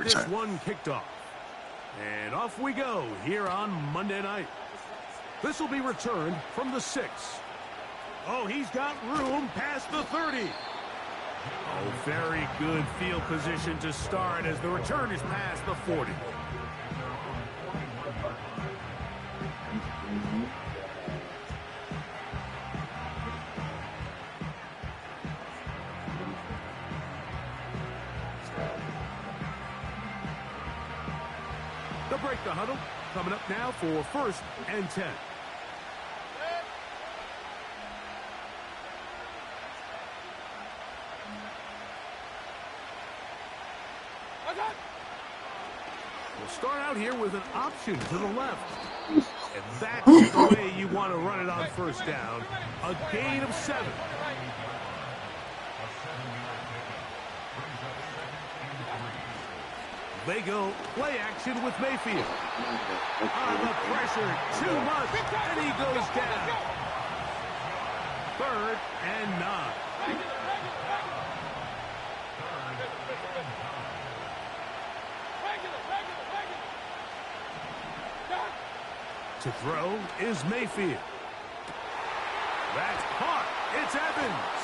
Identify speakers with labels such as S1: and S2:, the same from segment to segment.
S1: this one kicked off. And off we go here on Monday night. This will be returned from the 6. Oh, he's got room past the 30. Oh, very good field position to start as the return is past the 40. They'll break the huddle. Coming up now for 1st and 10. We'll start out here with an option to the left. And that's the way you want to run it on 1st down. A gain of 7. They go play action with Mayfield. The pressure, too much, and he goes down. 3rd and 9. To throw is Mayfield. That's caught. It's Evans.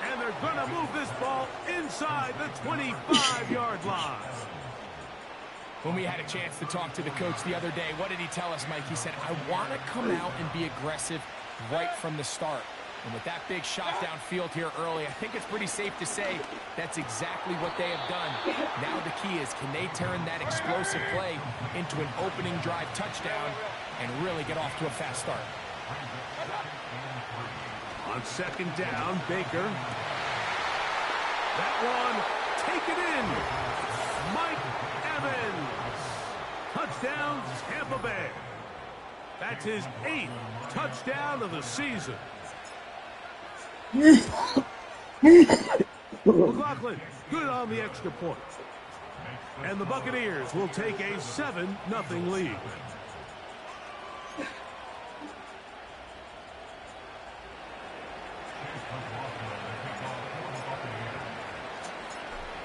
S1: And they're going to move this ball inside the 25-yard line.
S2: When we had a chance to talk to the coach the other day, what did he tell us, Mike? He said, I want to come out and be aggressive right from the start. And with that big shot downfield here early, I think it's pretty safe to say that's exactly what they have done. Now the key is, can they turn that explosive play into an opening drive touchdown and really get off to a fast start?
S1: On 2nd down, Baker. That one, take it in. Mike Evans. Touchdown, Tampa Bay. That's his 8th touchdown of the season. McLaughlin, good on the extra point. And the Buccaneers will take a 7-0 lead.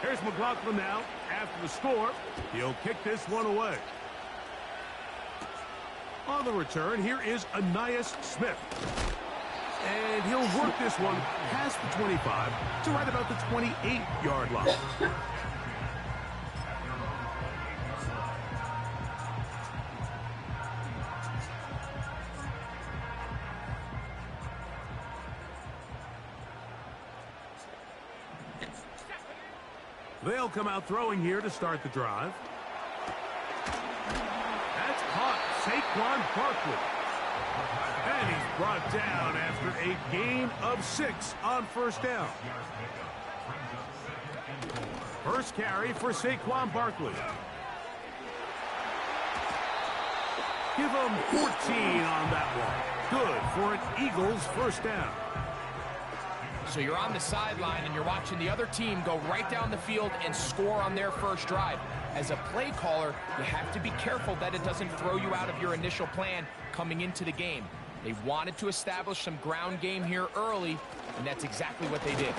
S1: Here's McLaughlin now. After the score, he'll kick this one away. On the return, here is Ainias Smith. And he'll work this one past the 25 to right about the 28-yard line. They'll come out throwing here to start the drive. That's caught. Saquon Barkley. And he's brought down after a gain of 6 on 1st down. First carry for Saquon Barkley. Give him 14 on that one. Good for an Eagles 1st down.
S2: So you're on the sideline and you're watching the other team go right down the field and score on their first drive. As a play caller, you have to be careful that it doesn't throw you out of your initial plan coming into the game. They wanted to establish some ground game here early, and that's exactly what they did.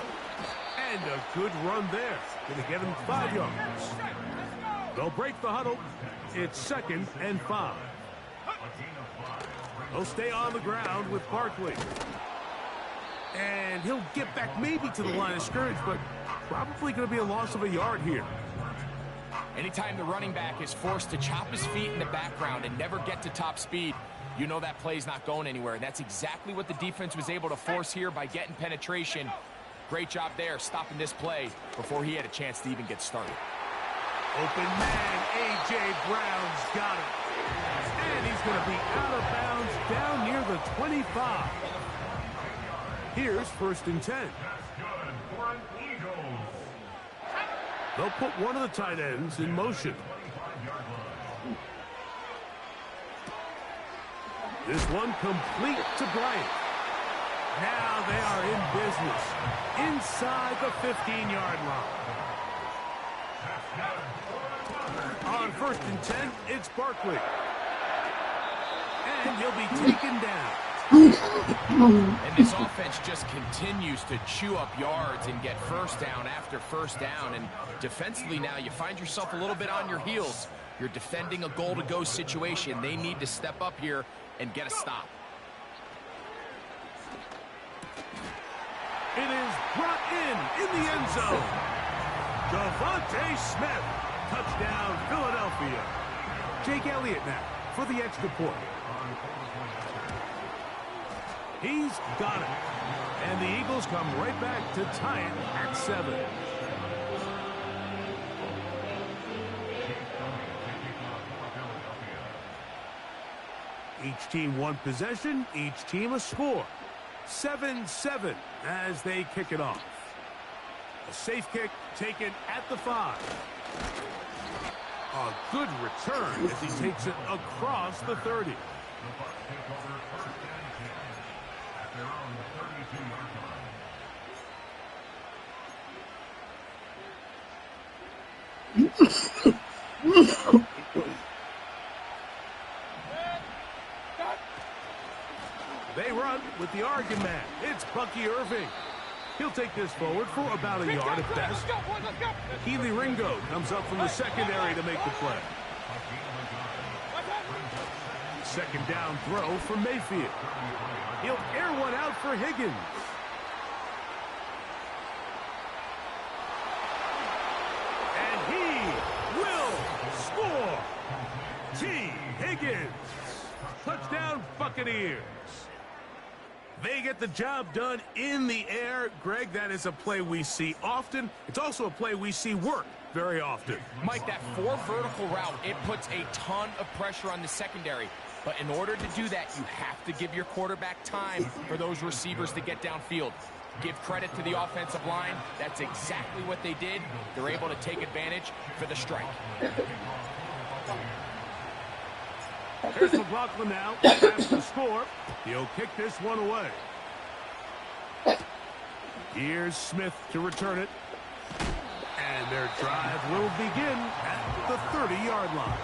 S1: And a good run there. Going to get him 5 yards. They'll break the huddle. It's 2nd and 5. They'll stay on the ground with Barkley. And he'll get back maybe to the line of scrimmage, but probably going to be a loss of a yard here.
S2: Anytime the running back is forced to chop his feet in the background and never get to top speed, you know that play's not going anywhere. That's exactly what the defense was able to force here by getting penetration. Great job there, stopping this play before he had a chance to even get started.
S1: Open man, A.J. Brown's got it. And he's going to be out of bounds down near the 25. Here's 1st and 10. They'll put one of the tight ends in motion. This one complete to Bryant. Now they are in business inside the 15-yard line. On 1st and 10, it's Barkley. And he'll be taken down.
S2: And this offense just continues to chew up yards and get first down after first down. And defensively now, you find yourself a little bit on your heels. You're defending a goal-to-go situation. They need to step up here and get a stop.
S1: It is brought in the end zone. Devontae Smith. Touchdown, Philadelphia. Jake Elliott now for the extra point. He's got it. And the Eagles come right back to tie it at 7. Each team one possession, each team a score. 7-7 as they kick it off. A safe kick taken at the 5. A good return as he takes it across the 30. They run with the Oregon man. It's Bucky Irving. He'll take this forward for about a yard at best. Keely Ringo comes up from the secondary to make the play. Second down throw for Mayfield. He'll air one out for Higgins. And he will score. T. Higgins. Touchdown, Buccaneers. They get the job done in the air. Greg, that is a play we see often. It's also a play we see work very often.
S2: Mike, that 4 vertical route, it puts a ton of pressure on the secondary. But in order to do that, you have to give your quarterback time for those receivers to get downfield. Give credit to the offensive line. That's exactly what they did. They're able to take advantage for the strike.
S1: Here's McLaughlin now. Has to score. He'll kick this one away. Here's Smith to return it. And their drive will begin at the 30-yard line.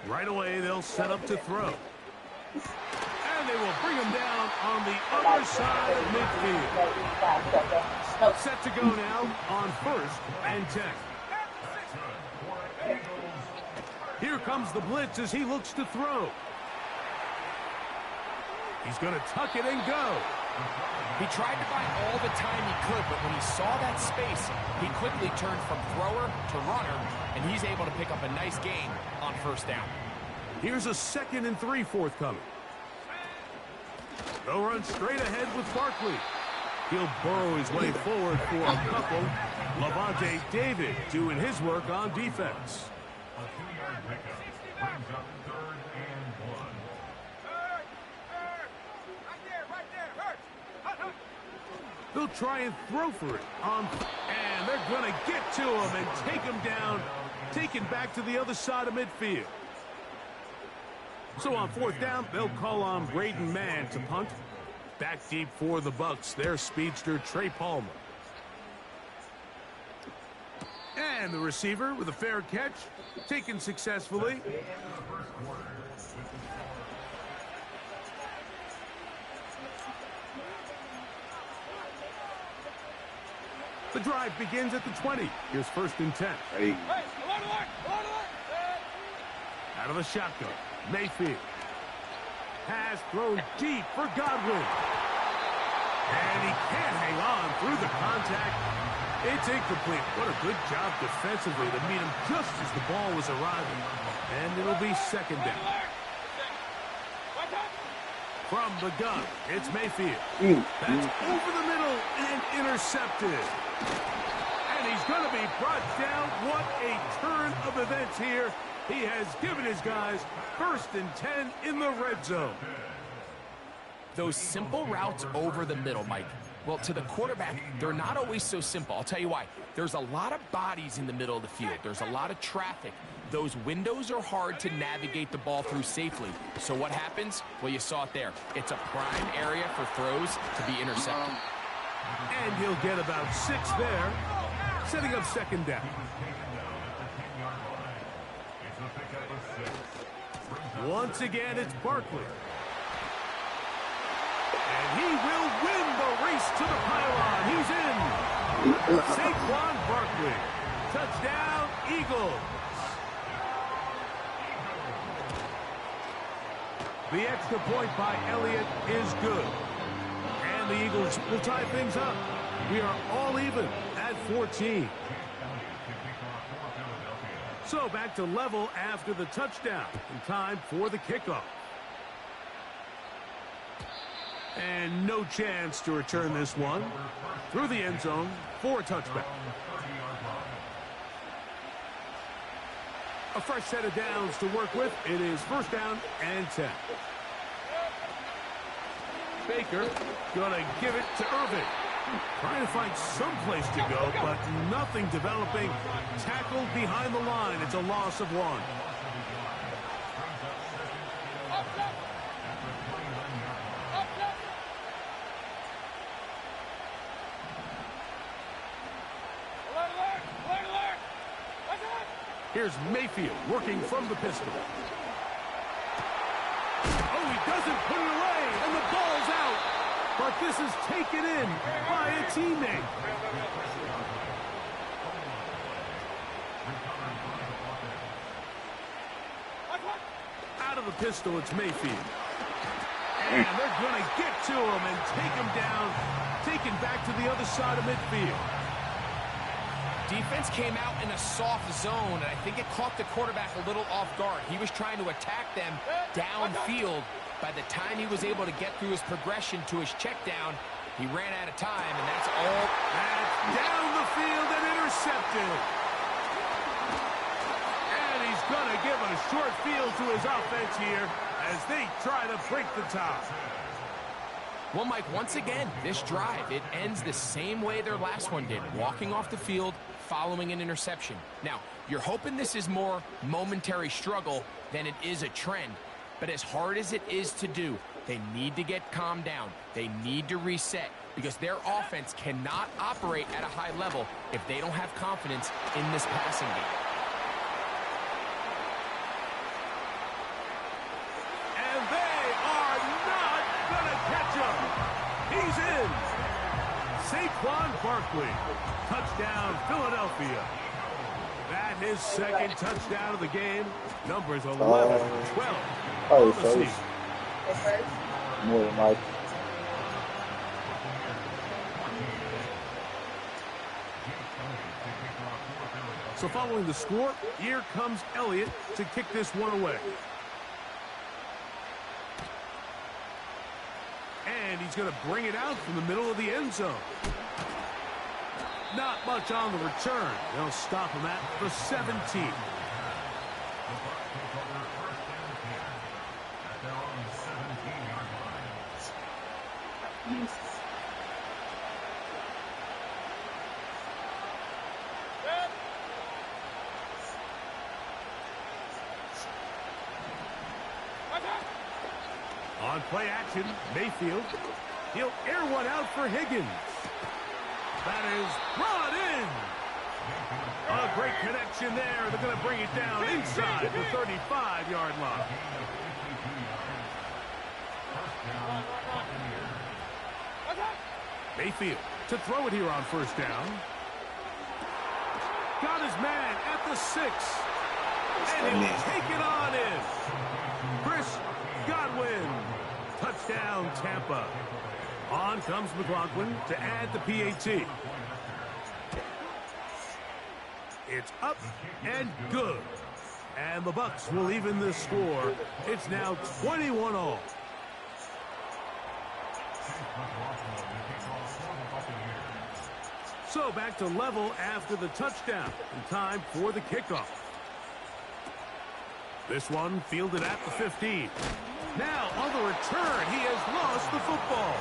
S1: Right away, they'll set up to throw. And they will bring him down on the other side of midfield. Set to go now on 1st and 10. Here comes the blitz as he looks to throw. He's going to tuck it and go.
S2: He tried to buy all the time he could, but when he saw that space, he quickly turned from thrower to runner, and he's able to pick up a nice gain on 1st down.
S1: Here's a 2nd and 3 forthcoming. They'll run straight ahead with Barkley. He'll burrow his way forward for a couple. Levante David doing his work on defense.
S3: A 2-yard pickup brings up 3rd and 1.
S1: They'll try and throw for it. And they're going to get to him and take him down, taken back to the other side of midfield. So on 4th down, they'll call on Braden Mann to punt. Back deep for the Bucks, their speedster, Trey Palmer. And the receiver with a fair catch, taken successfully. The drive begins at the 20. Here's 1st and 10.
S4: Hey.
S1: Out of the shotgun, Mayfield. Pass thrown deep for Godwin. And he can't hang on through the contact. It's incomplete. What a good job defensively to meet him just as the ball was arriving. And it'll be 2nd down. From the gun, it's Mayfield. That's over the middle and intercepted. And he's going to be brought down. What a turn of events here. He has given his guys 1st and 10 in the red zone.
S2: Those simple routes over the middle, Mike. Well, to the quarterback, they're not always so simple. I'll tell you why. There's a lot of bodies in the middle of the field. There's a lot of traffic. Those windows are hard to navigate the ball through safely. So what happens? Well, you saw it there. It's a prime area for throws to be intercepted.
S1: And he'll get about 6 there, setting up second down. Once again, it's Barkley. And he will win the race to the pylon. He's in. Saquon Barkley. Touchdown, Eagles. The extra point by Elliott is good. And the Eagles will tie things up. We are all even at 14. So back to level after the touchdown. In time for the kickoff. And no chance to return this one. Through the end zone for a touchback. A fresh set of downs to work with. It is first down and 10. Baker gonna give it to Irving. Trying to find some place to go, but nothing developing. Tackled behind the line. It's a loss of 1. Here's Mayfield working from the pistol. Oh, he doesn't put it away, and the ball's out. But this is taken in by a teammate. Out of the pistol, it's Mayfield. And they're going to get to him and take him down, taken back to the other side of midfield.
S2: Defense came out in a soft zone, and I think it caught the quarterback a little off guard. He was trying to attack them downfield. By the time he was able to get through his progression to his check down, he ran out of time, and that's all.
S1: That's down the field and intercepted. And he's going to give a short field to his offense here as they try to break the tie.
S2: Well, Mike, once again, this drive, it ends the same way their last one did, walking off the field, following an interception. Now, you're hoping this is more momentary struggle than it is a trend. But as hard as it is to do, they need to get calmed down. They need to reset because their offense cannot operate at a high level if they don't have confidence in this passing game.
S1: And they are not going to catch him. He's in. Saquon Barkley. Touchdown, Philadelphia. That his second touchdown of the game. Numbers 11, 12 on the season.
S4: More than likely.
S1: So following the score, here comes Elliott to kick this one away. And he's going to bring it out from the middle of the end zone. Not much on the return. They'll stop him at the 17. On play action, Mayfield. He'll air one out for Higgins. That is brought in. A great connection there. They're going to bring it down inside the 35-yard line. Mayfield to throw it here on first down. Got his man at the 6. And he'll take it on in. Chris Godwin. Touchdown, Tampa. On comes McLaughlin to add the PAT. It's up and good. And the Bucks will even the score. It's now 21-all. So back to level after the touchdown. In time for the kickoff. This one fielded at the 15. Now on the return, he has lost the football.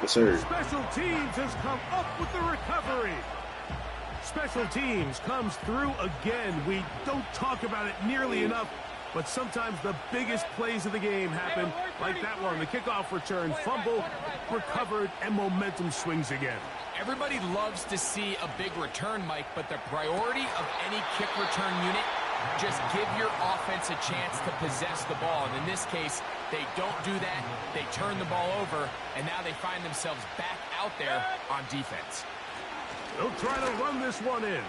S4: Yes, sir.
S1: Special teams has come up with the recovery. Special teams comes through again. We don't talk about it nearly enough. But sometimes the biggest plays of the game happen like that one. The kickoff return, fumble, recovered, and momentum swings again.
S2: Everybody loves to see a big return, Mike, but the priority of any kick return unit, just give your offense a chance to possess the ball. And in this case, they don't do that. They turn the ball over, and now they find themselves back out there on defense.
S1: He'll try to run this one in.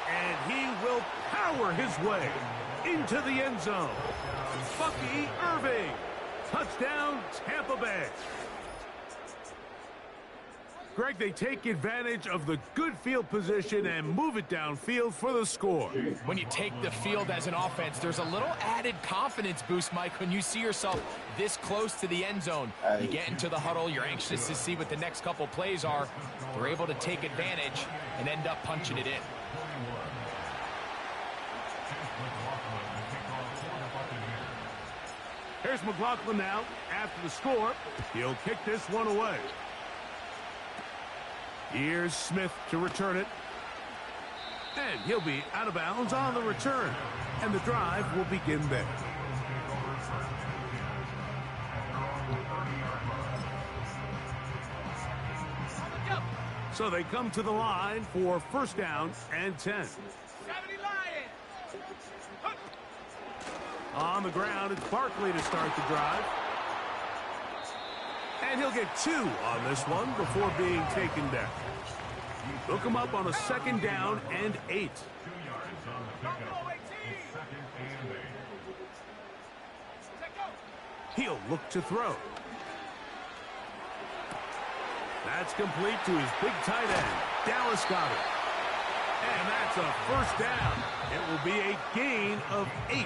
S1: And he will power his way into the end zone. Bucky Irving. Touchdown, Tampa Bay. Greg, they take advantage of the good field position and move it downfield for the score.
S2: When you take the field as an offense, there's a little added confidence boost, Mike, when you see yourself this close to the end zone. You get into the huddle, you're anxious to see what the next couple plays are. They're able to take advantage and end up punching it in.
S1: Here's McLaughlin now. After the score, he'll kick this one away. Here's Smith to return it. And he'll be out of bounds on the return. And the drive will begin there. So they come to the line for first down and 10. On the ground, it's Barkley to start the drive. And he'll get 2 on this one before being taken down. Look him up on a second down and 8. He'll look to throw. That's complete to his big tight end. Dallas got it. And that's a first down. It will be a gain of 8.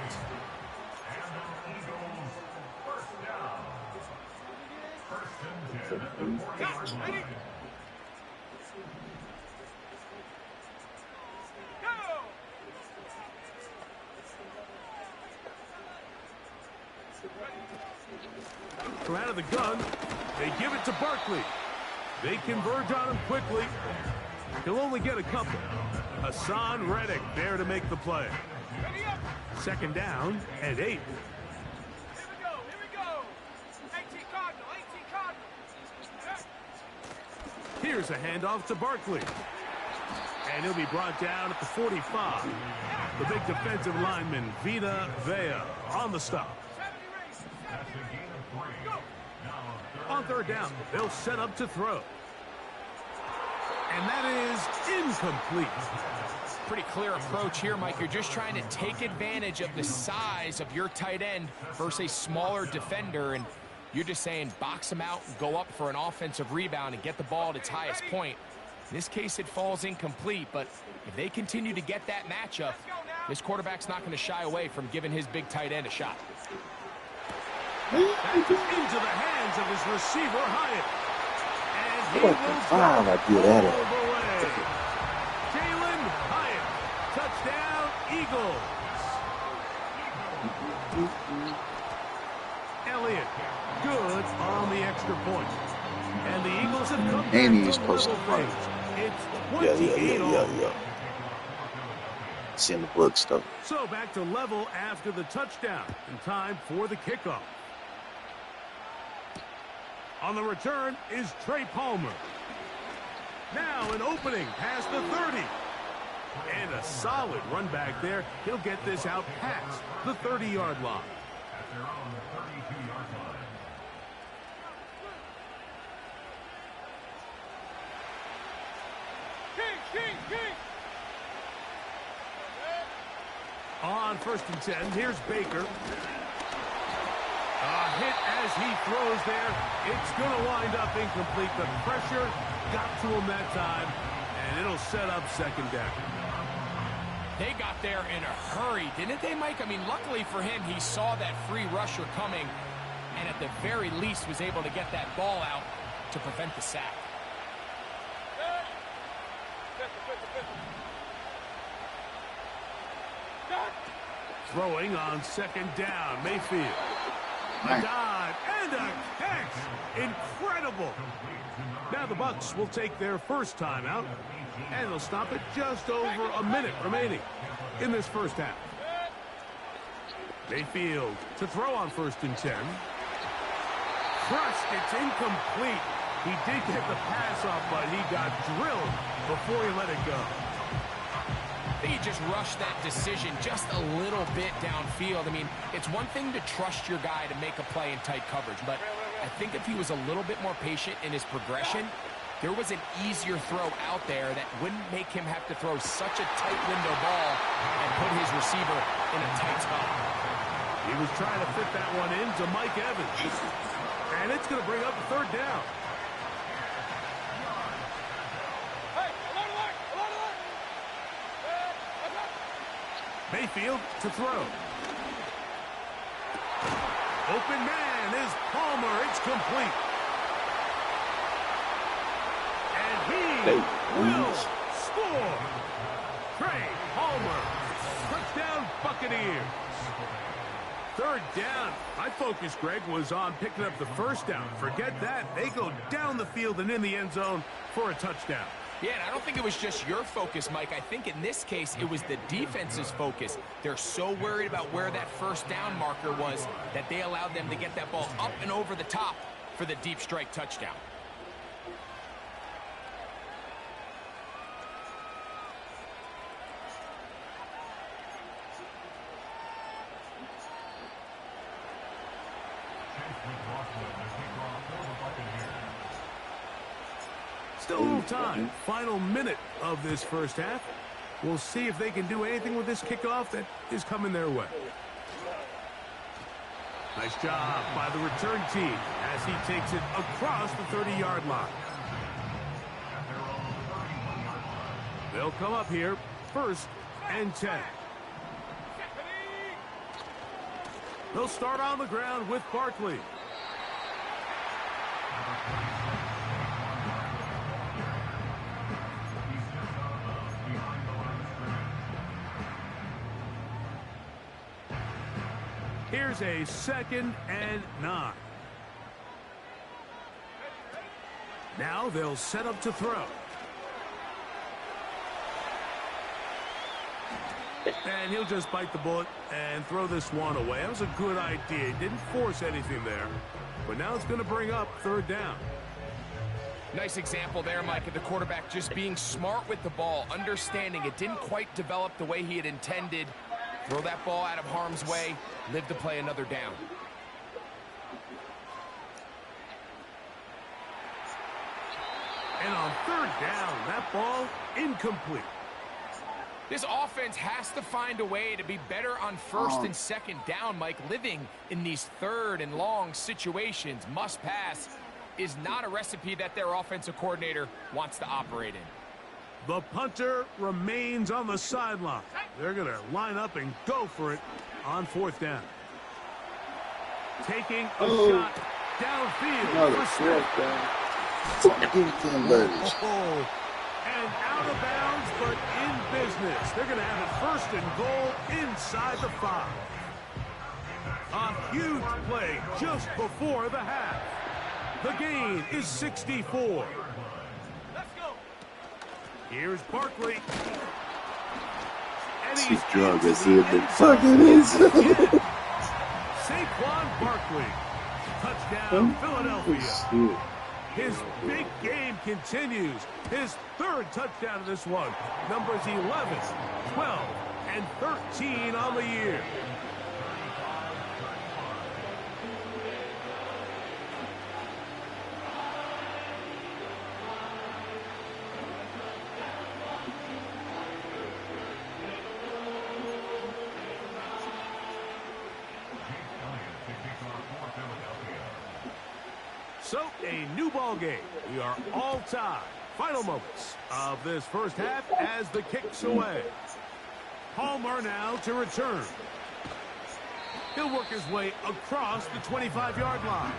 S1: From out of the gun, they give it to Barkley. They converge on him quickly. He'll only get a couple. Hassan Reddick there to make the play. Second down and 8. Here's a handoff to Barkley. And he'll be brought down at the 45. The big defensive lineman, Vita Vea, on the stop. On third down, they'll set up to throw. And that is incomplete.
S2: Pretty clear approach here, Mike. You're just trying to take advantage of the size of your tight end versus a smaller defender, and you're just saying box him out and go up for an offensive rebound and get the ball at its highest point. In this case, it falls incomplete, but if they continue to get that matchup, this quarterback's not going to shy away from giving his big tight end a shot.
S1: That's into the hands of his receiver, Hyatt. And he will
S4: I do that.
S1: all the way. Jalen Hyatt. Touchdown, Eagles. Elliott, good on the extra point. And the Eagles have come back
S4: he's
S1: to
S4: supposed
S1: level
S4: to
S1: things. It's 28 all.
S4: It's in the book stuff.
S1: So back to level after the touchdown. And time for the kickoff. On the return is Trey Palmer. Now an opening past the 30. And a solid run back there. He'll get this out past the 30-yard line. On first and 10, here's Baker. A hit as he throws there. It's going to wind up incomplete. The pressure got to him that time, and it'll set up second down.
S2: They got there in a hurry, didn't they, Mike? I mean, luckily for him, he saw that free rusher coming, and at the very least was able to get that ball out to prevent the sack.
S1: Throwing on second down, Mayfield. A dive and a catch. Incredible. Now the Bucks will take their first timeout, and they'll stop at just over a minute remaining in this first half. Mayfield to throw on 1st and 10. Crushed. It's incomplete. He did get the pass off, but he got drilled before he let it go.
S2: I think he just rushed that decision just a little bit downfield. I mean, it's one thing to trust your guy to make a play in tight coverage, but I think if he was a little bit more patient in his progression, there was an easier throw out there that wouldn't make him have to throw such a tight window ball and put his receiver in a tight spot.
S1: He was trying to fit that one into Mike Evans. And it's going to bring up 3rd down. Mayfield to throw. Open man is Palmer. It's complete. And he will score. Trey Palmer. Touchdown Buccaneers. 3rd down. My focus, Greg, was on picking up the 1st down. Forget that. They go down the field and in the end zone for a touchdown.
S2: Yeah, and I don't think it was just your focus, Mike. I think in this case, it was the defense's focus. They're so worried about where that 1st down marker was that they allowed them to get that ball up and over the top for the deep strike touchdown.
S1: Still a little time. Final minute of this 1st half. We'll see if they can do anything with this kickoff that is coming their way. Nice job by the return team as he takes it across the 30-yard line. They'll come up here 1st and 10. They'll start on the ground with Barkley. Here's a 2nd and 9. Now they'll set up to throw. And he'll just bite the bullet and throw this one away. That was a good idea. He didn't force anything there. But now it's going to bring up 3rd down.
S2: Nice example there, Mike, of the quarterback just being smart with the ball, understanding it didn't quite develop the way he had intended. Throw that ball out of harm's way, live to play another down.
S1: And on 3rd down, that ball incomplete.
S2: This offense has to find a way to be better on 1st and 2nd down, Mike. Living in these 3rd and long situations, must pass, is not a recipe that their offensive coordinator wants to operate in.
S1: The punter remains on the sideline. They're going to line up and go for it on 4th down. Taking a shot downfield. And out of bounds, but in business. They're going to have it 1st and goal inside the 5. A huge play just before the half. The gain is 64. Here's Barkley. And he's
S4: drunk as he had been fucking his.
S1: Saquon Barkley. Touchdown, Philadelphia. His big game continues. His 3rd touchdown of this one. Numbers 11, 12, and 13 on the year. So, a new ball game. We are all tied. Final moments of this 1st half as the kick's away. Palmer now to return. He'll work his way across the 25-yard line.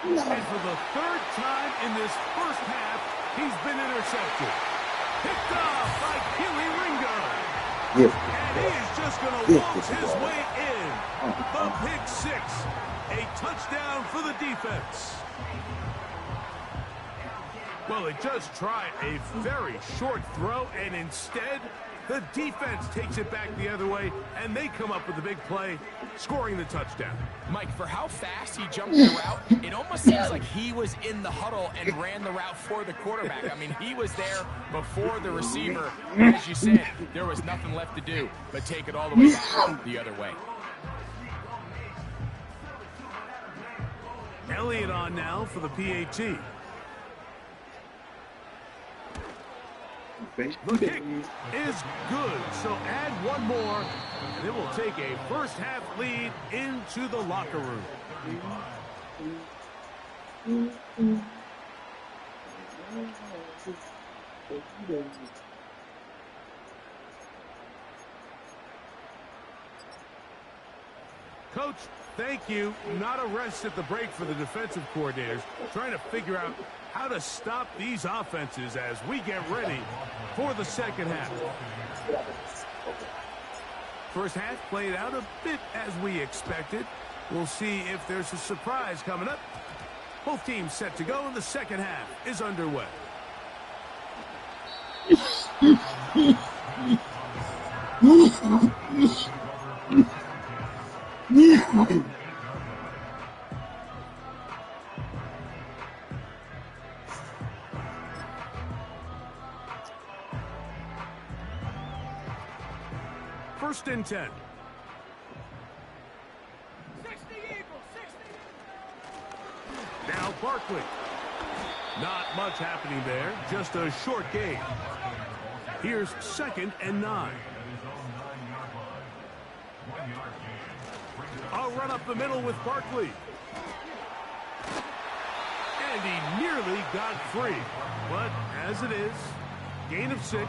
S1: And for the 3rd time in this 1st half, he's been intercepted. Picked off by Keely Ringo.
S4: Gift.
S1: And he is just going to waltz his way in. The pick six. A touchdown for the defense. Well, they just tried a very short throw, and instead, the defense takes it back the other way, and they come up with a big play, scoring the touchdown.
S2: Mike, for how fast he jumped the route, it almost seems like he was in the huddle and ran the route for the quarterback. I mean, he was there before the receiver. As you said, there was nothing left to do but take it all the way back the other way.
S1: Elliott on now for the PAT. The kick is good, so add one more, and it will take a first-half lead into the locker room. Coach, thank you. Not a rest at the break for the defensive coordinators, trying to figure out how to stop these offenses as we get ready for the second half. First half played out a bit as we expected. We'll see if there's a surprise coming up. Both teams set to go, and the second half is underway. First and 10.
S5: 60 Eagles, 60.
S1: Now Barkley. Not much happening there, just a short gain. Here's second and 9. A run up the middle with Barkley. And he nearly got free. But as it is, gain of 6,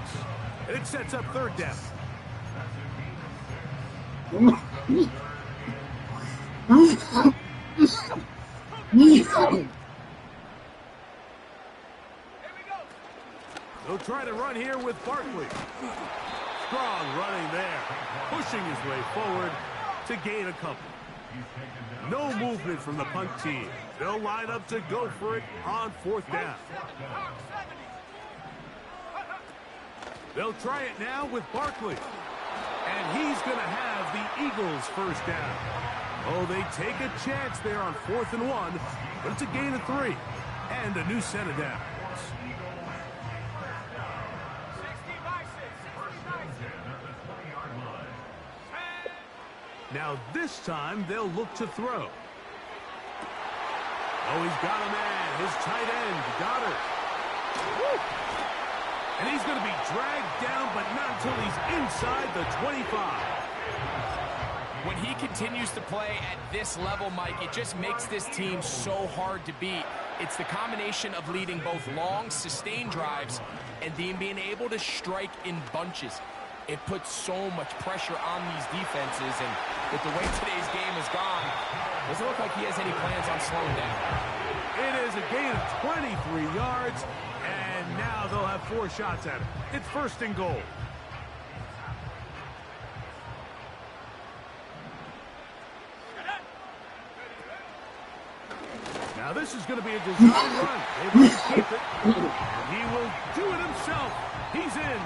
S1: and it sets up third down. They'll try to run here with Barkley. Strong running there, pushing his way forward to gain a couple. No movement from the punt team. They'll line up to go for it on fourth down. They'll try it now with Barkley. And he's going to have the Eagles first down. Oh, they take a chance there on 4th and 1, but it's a gain of 3 and a new set of downs. Now this time they'll look to throw. Oh, he's got a man. His tight end, Goddard. Woo! And he's going to be dragged down, but not until he's inside the 25.
S2: When he continues to play at this level, Mike, it just makes this team so hard to beat. It's the combination of leading both long, sustained drives and then being able to strike in bunches. It puts so much pressure on these defenses, and with the way today's game has gone, doesn't look like he has any plans on slowing down.
S1: It is a gain of 23 yards, and now they'll have 4 shots at it. It's first and goal. Now this is going to be a design run. They will keep it. And he will do it himself. He's in.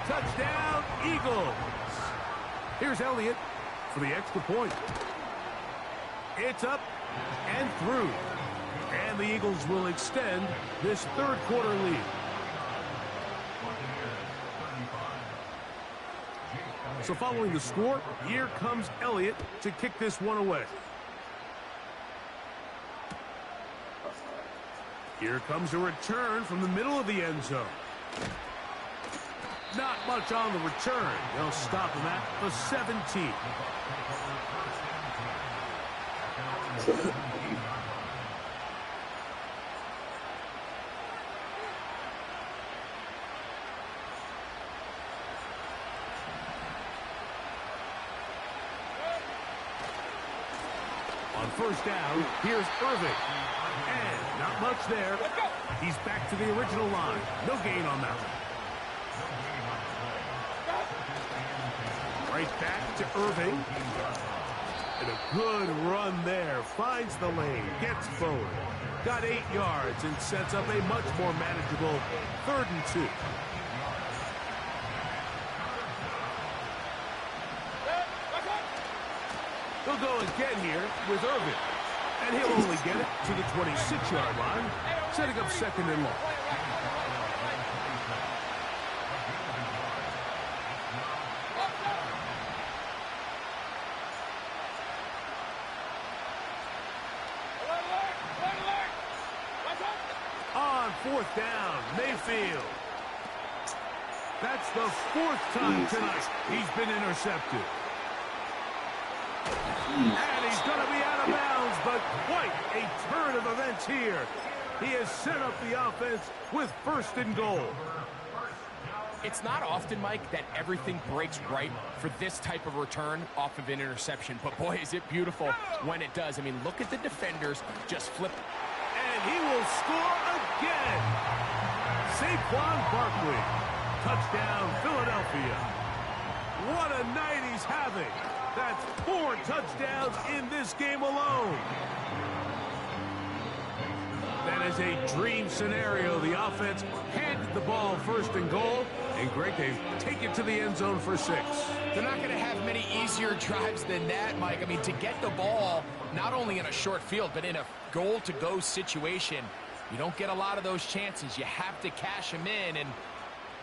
S1: Touchdown, Eagles. Here's Elliott for the extra point. It's up and through. And the Eagles will extend this third quarter lead. So following the score, here comes Elliott to kick this one away. Here comes a return from the middle of the end zone. Not much on the return. They'll stop him at the 17. On first down, here's Irving. And not much there. He's back to the original line. No gain on that one. Right back to Irving. And a good run there. Finds the lane. Gets forward. Got 8 yards and sets up a much more manageable 3rd and 2. He'll go again here with Irving. And he'll only get it to the 26-yard line, setting up 2nd and long. On 4th down, Mayfield. That's the 4th time tonight he's been intercepted. And he's going to be out of bounds, but quite a turn of events here. He has set up the offense with 1st and goal.
S2: It's not often, Mike, that everything breaks right for this type of return off of an interception. But, boy, is it beautiful when it does. I mean, look at the defenders just flip.
S1: And he will score again. Saquon Barkley. Touchdown, Philadelphia. What a night he's having. That's 4 touchdowns in this game alone. That is a dream scenario. The offense handed the ball 1st and goal. And Greg, they take it to the end zone for 6.
S2: They're not going to have many easier drives than that, Mike. I mean, to get the ball, not only in a short field, but in a goal-to-go situation, you don't get a lot of those chances. You have to cash them in, and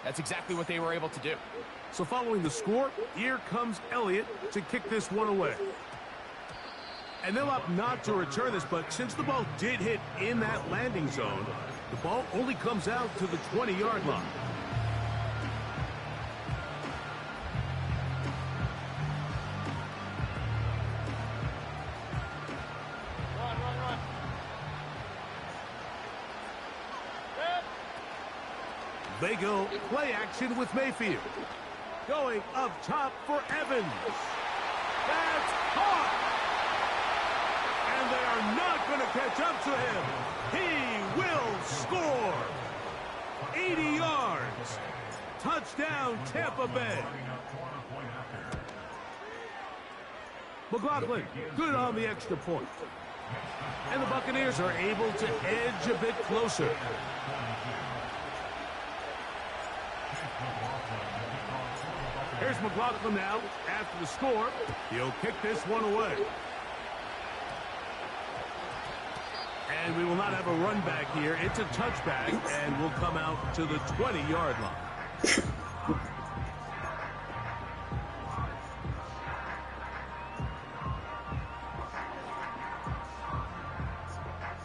S2: that's exactly what they were able to do.
S1: So following the score, here comes Elliott to kick this one away. And they'll opt not to return this, but since the ball did hit in that landing zone, the ball only comes out to the 20-yard line. They go play action with Mayfield. Going up top for Evans. That's caught. And they are not going to catch up to him. He will score. 80 yards. Touchdown, Tampa Bay. McLaughlin, good on the extra point. And the Buccaneers are able to edge a bit closer. Here's McLaughlin now after the score. He'll kick this one away. And we will not have a run back here. It's a touchback and will come out to the 20-yard line.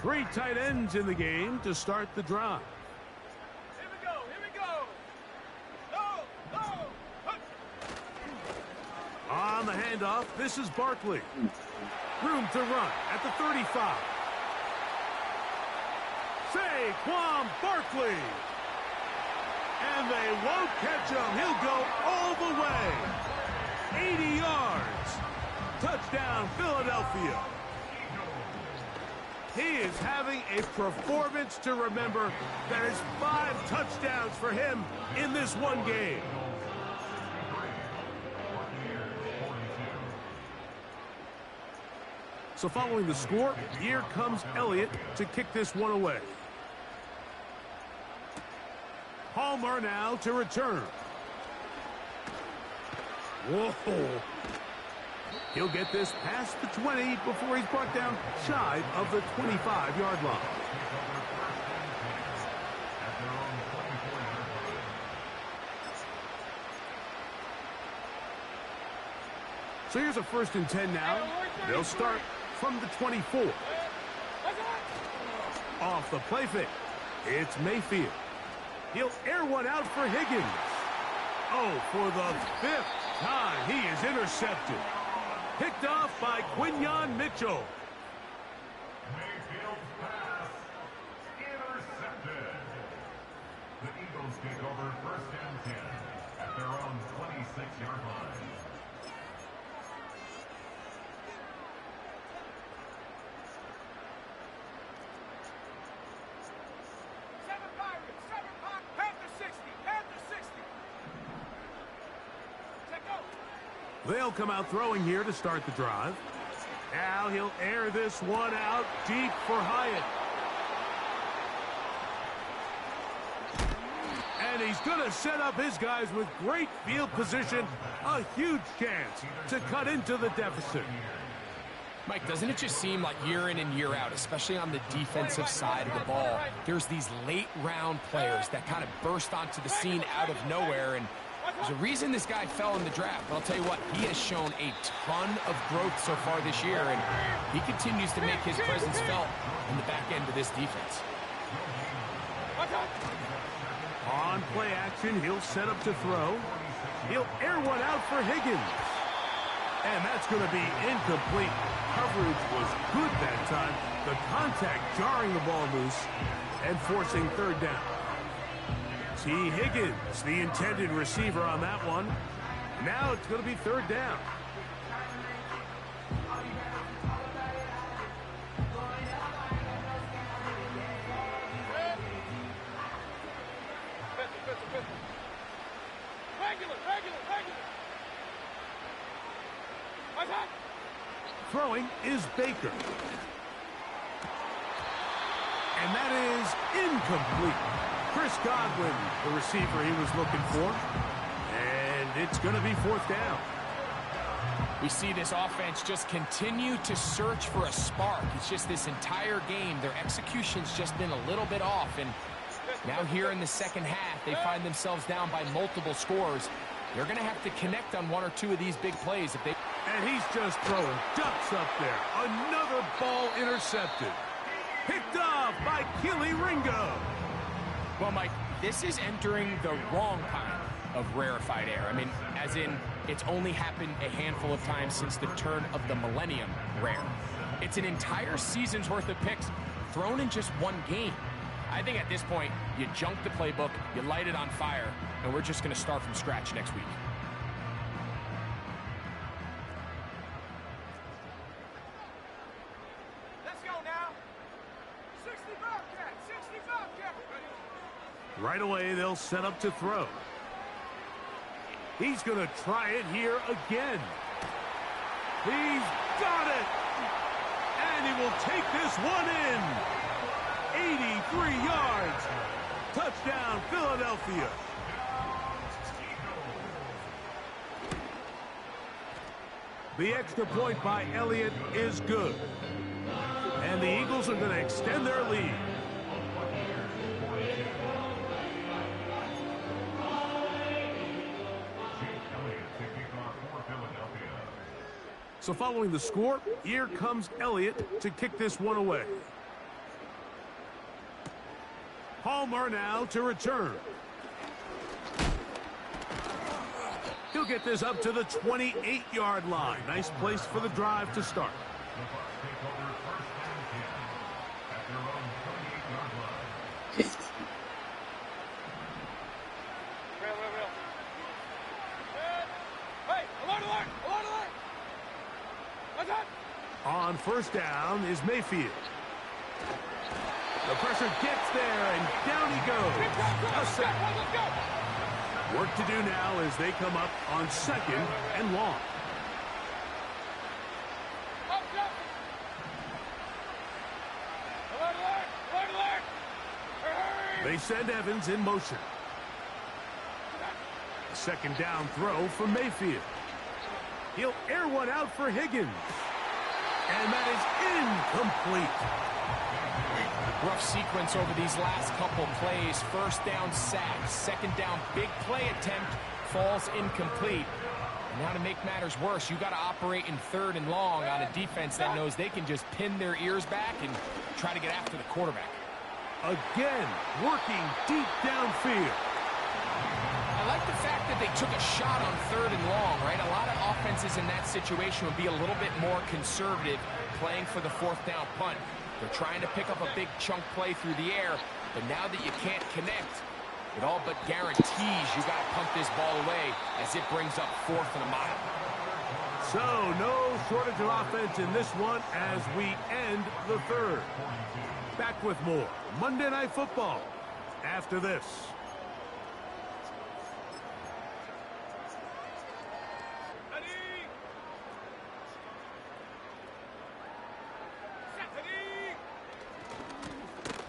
S1: Three tight ends in the game to start the drive. On the handoff, this is Barkley. Room to run at the 35. Saquon Barkley. And they won't catch him. He'll go all the way. 80 yards. Touchdown, Philadelphia. He is having a performance to remember. That is 5 touchdowns for him in this one game. So following the score, here comes Elliott to kick this one away. Palmer now to return. Whoa. He'll get this past the 20 before he's brought down shy of the 25-yard line. So here's a 1st and 10 now. They'll start from the 24. Off the play fake. It's Mayfield. He'll air one out for Higgins. Oh, for the 5th time, he is intercepted. Picked off by Quinyon Mitchell.
S3: Mayfield's pass intercepted. The Eagles take over 1st and 10 at their own 26-yard line.
S1: They'll come out throwing here to start the drive. Now he'll air this one out deep for Hyatt. And he's going to set up his guys with great field position. A huge chance to cut into the deficit.
S2: Mike, doesn't it just seem like year in and year out, especially on the defensive side of the ball, there's these late-round players that kind of burst onto the scene out of nowhere, and there's a reason this guy fell in the draft. But I'll tell you what, he has shown a ton of growth so far this year, and he continues to make his presence felt in the back end of this defense.
S1: On play action, he'll set up to throw. He'll air one out for Higgins. And that's going to be incomplete. Coverage was good that time. The contact jarring the ball loose and forcing third down. T. Higgins, the intended receiver on that one. Now it's going to be third down. Throwing is Baker. And that is incomplete. Chris Godwin, the receiver he was looking for. And it's going to be fourth down.
S2: We see this offense just continue to search for a spark. It's just this entire game, their execution's just been a little bit off. And now here in the second half, they find themselves down by multiple scores. They're going to have to connect on one or two of these big plays if they...
S1: And he's just throwing ducks up there. Another ball intercepted. Picked off by Keely Ringo.
S2: Well, Mike, this is entering the wrong kind of rarefied air. I mean, as in, it's only happened a handful of times since the turn of the millennium rare. It's an entire season's worth of picks thrown in just one game. I think at this point, you junk the playbook, you light it on fire, and we're just going to start from scratch next week.
S5: Let's go now. 65 cat, 65 cat.
S1: Right away, they'll set up to throw. He's going to try it here again. He's got it. And he will take this one in. 83 yards. Touchdown, Philadelphia. The extra point by Elliott is good. And the Eagles are going to extend their lead. So following the score, here comes Elliott to kick this one away. Palmer now to return. He'll get this up to the 28-yard line. Nice place for the drive to start. On first down is Mayfield. The pressure gets there, and down he goes. A sack. Work to do now as they come up on second and long. They send Evans in motion. A second down throw for Mayfield. He'll air one out for Higgins. And that is incomplete.
S2: Rough sequence over these last couple plays. First down sack, second down big play attempt, falls incomplete. And now to make matters worse, you got to operate in third and long on a defense that knows they can just pin their ears back and try to get after the quarterback.
S1: Again, working deep downfield.
S2: I like the fact that they took a shot on third and long, right? A lot of offenses in that situation would be a little bit more conservative playing for the fourth down punt. They're trying to pick up a big chunk play through the air, but now that you can't connect, it all but guarantees you got to punt this ball away as it brings up fourth and a mile.
S1: So no shortage of offense in this one as we end the third. Back with more Monday Night Football after this.
S5: Ready?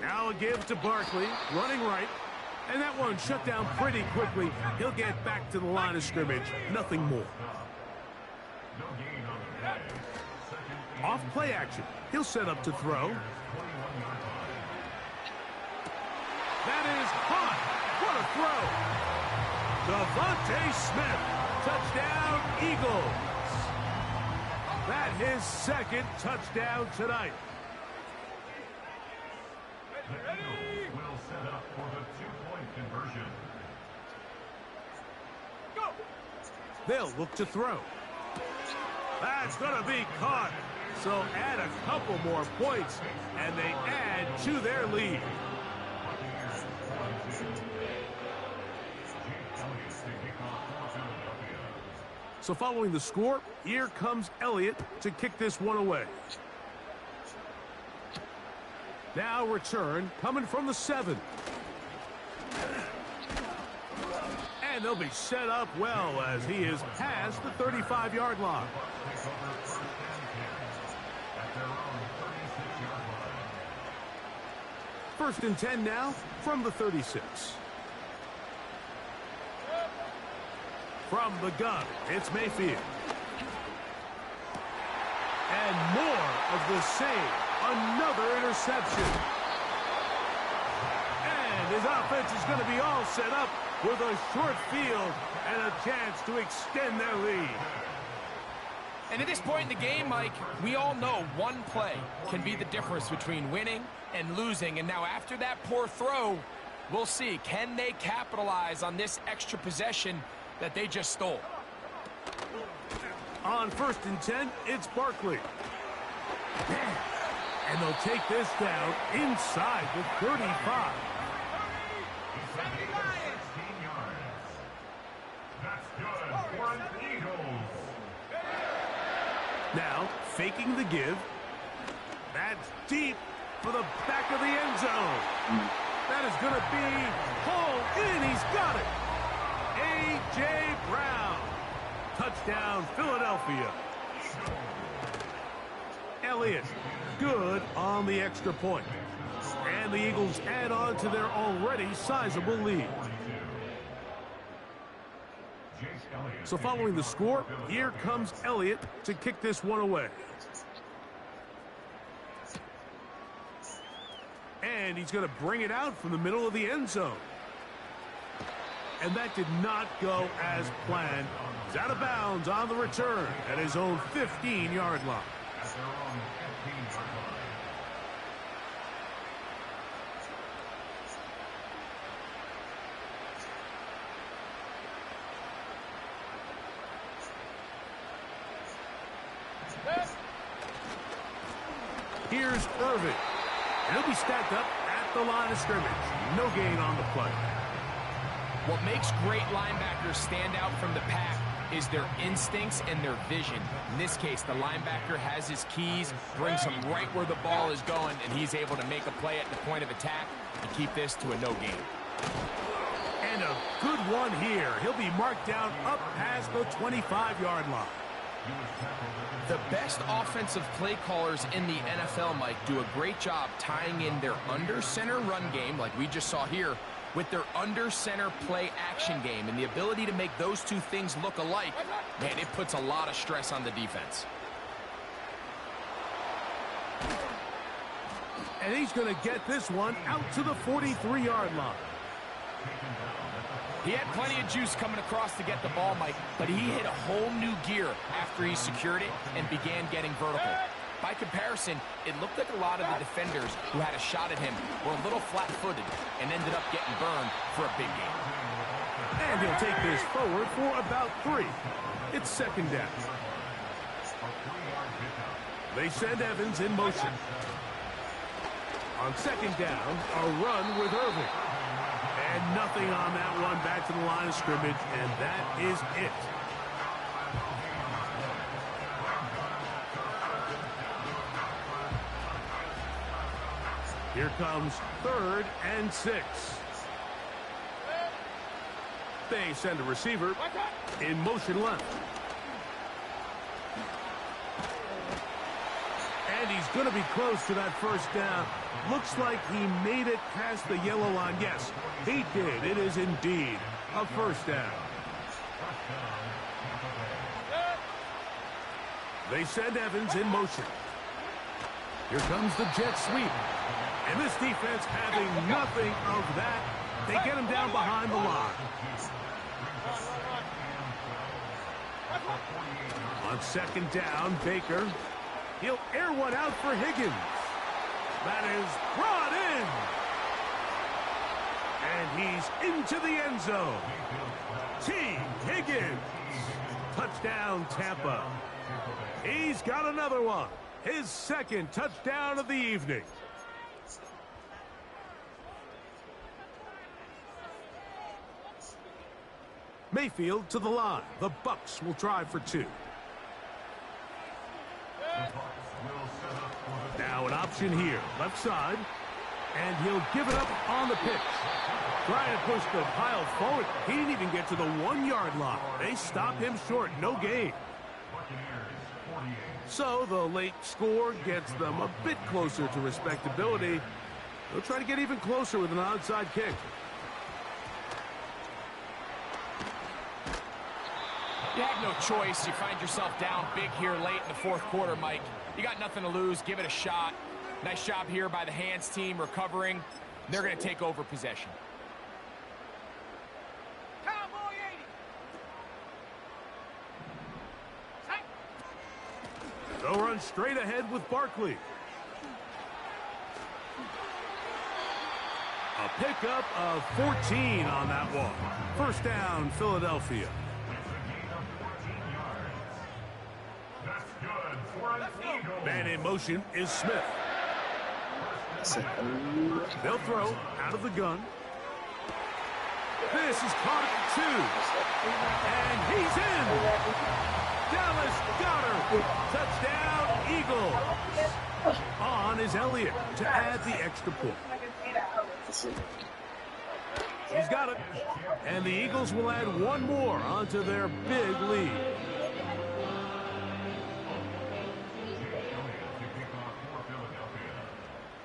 S1: Now a give to Barkley, running right. And that one shut down pretty quickly. He'll get back to the line of scrimmage. Nothing more. Off play action. He'll set up to throw. That is hot. What a throw. Devontae Smith. Touchdown, Eagles. That his second touchdown tonight.
S3: The Eagles will set up for the two-point conversion.
S5: Go!
S1: They'll look to throw. That's going to be caught. So add a couple more points, and they add to their lead. So following the score, here comes Elliott to kick this one away. Now return coming from the 7. And they'll be set up well as he is past the 35-yard line. First and 10 now from the 36. From the gun, it's Mayfield. And more of the same. Another interception. And his offense is going to be all set up with a short field and a chance to extend their lead.
S2: And at this point in the game, Mike, we all know one play can be the difference between winning and losing. And now after that poor throw, we'll see. Can they capitalize on this extra possession that they just stole?
S1: On first and 10, it's Barkley. And they'll take this down inside the 35.
S3: 16 yards. That's good for an Eagles.
S1: Now, faking the give. That's deep for the back of the end zone. That is going to be pulled in. He's got it. A.J. Brown. Touchdown, Philadelphia. Elliott, good on the extra point. And the Eagles add on to their already sizable lead. So following the score, here comes Elliott to kick this one away. And he's going to bring it out from the middle of the end zone. And that did not go as planned. He's out of bounds on the return at his own 15-yard line. Here's Irvin. And he'll be stacked up at the line of scrimmage. No gain on the play.
S2: What makes great linebackers stand out from the pack is their instincts and their vision. In this case, the linebacker has his keys, brings him right where the ball is going, and he's able to make a play at the point of attack and keep this to a no gain.
S1: And a good one here. He'll be marked down up past the 25-yard line.
S2: The best offensive play callers in the NFL, Mike, do a great job tying in their under-center run game, like we just saw here, with their under-center play action game. And the ability to make those two things look alike, man, it puts a lot of stress on the defense.
S1: And he's going to get this one out to the 43-yard line.
S2: He had plenty of juice coming across to get the ball, Mike, but he hit a whole new gear after he secured it and began getting vertical. By comparison, it looked like a lot of the defenders who had a shot at him were a little flat-footed and ended up getting burned for a big game.
S1: And he'll take this forward for about 3. It's second down. They send Evans in motion. On second down, a run with Irving. And nothing on that one, back to the line of scrimmage, and that is it. Here comes 3rd and 6. They send a receiver in motion left. And he's going to be close to that first down. Looks like he made it past the yellow line. Yes, he did. It is indeed a first down. They send Evans in motion. Here comes the jet sweep. And this defense having nothing of that. They get him down behind the line. On second down, Baker. He'll air one out for Higgins. That is brought in. And he's into the end zone. T. Higgins. Touchdown, Tampa. He's got another one. His second touchdown of the evening. Mayfield to the line. The Bucks will try for two. Now an option here, left side. And he'll give it up on the pitch. Trying to push the pile forward. He didn't even get to the 1 yard line. They stop him short. No gain. So the late score gets them a bit closer to respectability. They'll try to get even closer with an onside kick.
S2: You have no choice. You find yourself down big here late in the fourth quarter, Mike. You got nothing to lose. Give it a shot. Nice job here by the hands team recovering. They're going to take over possession.
S5: Cowboy 80.
S1: They'll run straight ahead with Barkley. A pickup of 14 on that one. First down, Philadelphia. Man in motion is Smith. They'll throw out of the gun. This is caught at 2. And he's in. Dallas Goedert. Touchdown, Eagles. On is Elliott to add the extra point. He's got it. And the Eagles will add one more onto their big lead.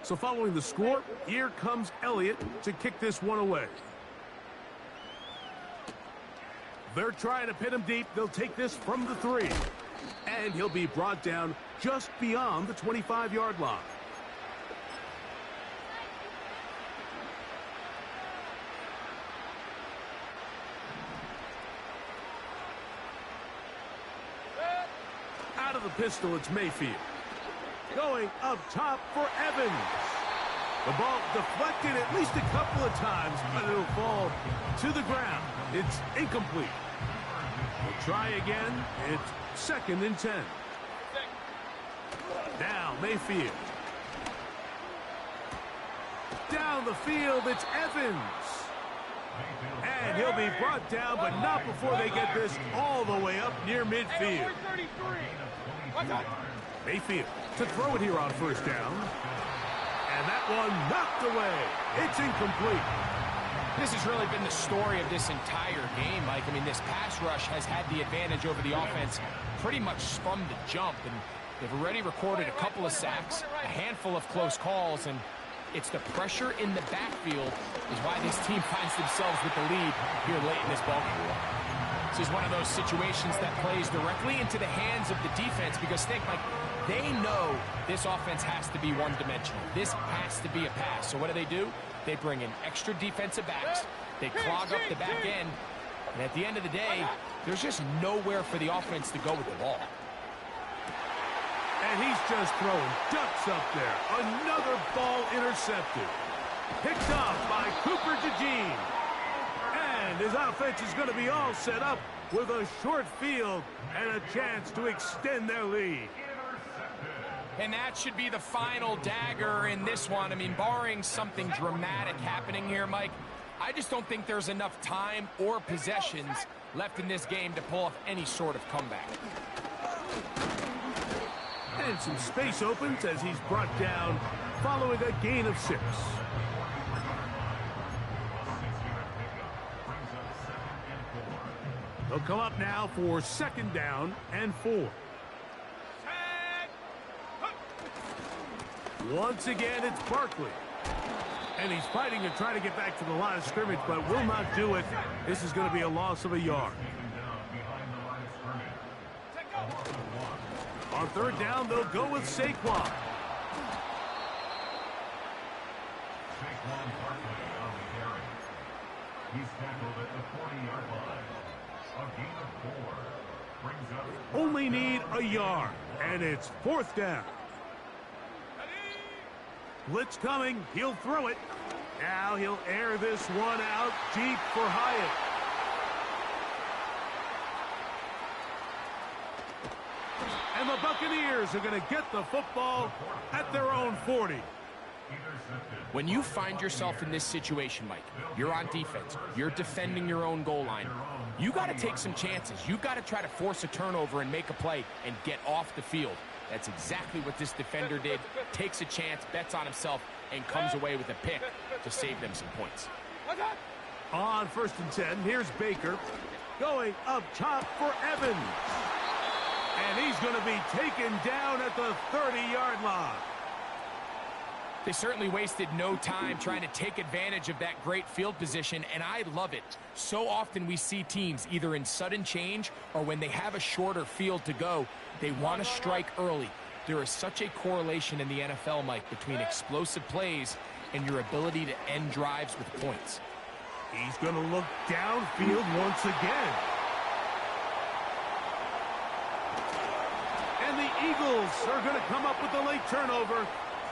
S1: So following the score, here comes Elliott to kick this one away. They're trying to pin him deep. They'll take this from the 3. And he'll be brought down just beyond the 25-yard line. Out of the pistol, it's Mayfield. Going up top for Evans. The ball deflected at least a couple of times, but it'll fall to the ground. It's incomplete. We'll try again. It's second and 10. Now Mayfield. Down the field, it's Evans. And he'll be brought down, but not before they get this all the way up near midfield. Mayfield to throw it here on first down. And that one knocked away. It's incomplete.
S2: This has really been the story of this entire game, Mike. I mean, this pass rush has had the advantage over the offense pretty much from the jump. And they've already recorded a couple of sacks, a handful of close calls, and it's the pressure in the backfield is why this team finds themselves with the lead here late in this ballgame. This is one of those situations that plays directly into the hands of the defense because think, Mike, they know this offense has to be one-dimensional. This has to be a pass. So what do? They bring in extra defensive backs. They clog up the back end. And at the end of the day, there's just nowhere for the offense to go with the ball.
S1: And he's just throwing ducks up there. Another ball intercepted. Picked off by Cooper DeJean. And his offense is going to be all set up with a short field and a chance to extend their lead.
S2: And that should be the final dagger in this one. I mean, barring something dramatic happening here, Mike, I just don't think there's enough time or possessions left in this game to pull off any sort of comeback.
S1: And some space opens as he's brought down following a gain of 6. They'll come up now for second down and 4. Once again, it's Barkley. And he's fighting to try to get back to the line of scrimmage, but will not do it. This is going to be a loss of a yard. On third down, they'll go with Saquon.
S3: Saquon Barkley on the carry. He's tackled at the 40-yard line. A gain of 4. Brings up...
S1: Only need a yard, and it's fourth down. Blitz coming. He'll throw it. Now he'll air this one out deep for Hyatt. And the Buccaneers are going to get the football at their own 40.
S2: When you find yourself in this situation, Mike, you're on defense, you're defending your own goal line, you got to take some chances. You got to try to force a turnover and make a play and get off the field. That's exactly what this defender did. Takes a chance, bets on himself, and comes away with a pick to save them some points.
S1: On 1st and 10, here's Baker going up top for Evans. And he's going to be taken down at the 30-yard line.
S2: They certainly wasted no time trying to take advantage of that great field position, and I love it. So often we see teams either in sudden change or when they have a shorter field to go, they want to strike early. There is such a correlation in the NFL, Mike, between explosive plays and your ability to end drives with points.
S1: He's going to look downfield once again. And the Eagles are going to come up with a late turnover,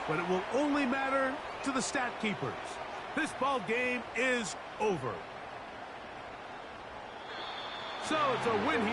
S1: but it will only matter to the stat keepers. This ball game is over. So it's a win here.